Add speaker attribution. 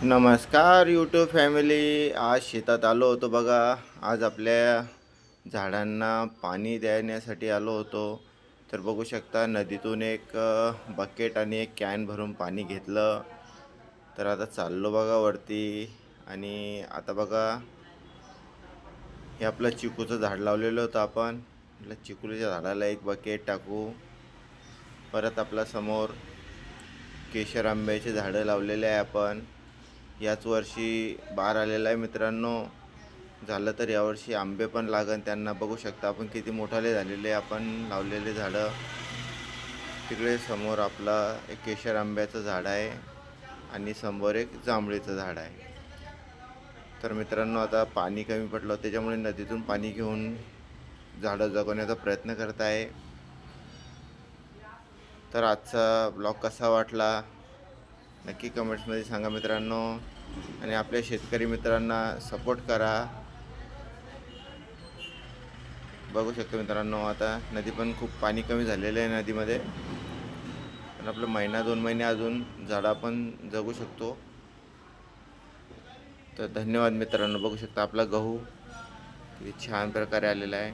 Speaker 1: नमस्कार YouTube family. आज शेतात आलो होतो बघा. आज आपल्या झाडांना पाणी देण्यासाठी आलो होतो. तर बघू शकता नदीतून एक बकेट आणि एक कॅन भरून पाणी घेतलं. तर आता चाललो बघा वरती. आणि आता बघा हे आपलं चिकूचं झाड लावलेलं होतं आपण. म्हटलं चिकूच्या झाडाला एक बकेट टाकू. परत आपल्या समोर केशर आंब्याचे झाडं लावलेले आहे आपण. याच वर्षी बार आलेला आहे मित्रांनो. झालं तर यावर्षी आंबे पण लागन त्यांना. बघू शकता आपण किती मोठाले झालेले आपण लावलेले झाडं. तिकडे समोर आपला एक केशर आंब्याचं झाड आहे आणि समोर एक जांभळीचं झाड आहे. तर मित्रांनो आता पाणी कमी पडलं त्याच्यामुळे नदीतून पाणी घेऊन झाडं जगवण्याचा प्रयत्न करत आहे. तर आजचा ब्लॉग कसा वाटला नक्की कमेंट्समध्ये सांगा मित्रांनो. आणि आपल्या शेतकरी मित्रांना सपोर्ट करा. बघू शकतो मित्रांनो आता नदी पण खूप पाणी कमी झालेलं आहे नदीमध्ये. पण आपलं महिना 2 महिने अजून झाडं आपण जगू शकतो. तर धन्यवाद मित्रांनो. बघू शकता आपला गहू किती छान प्रकारे आलेला आहे.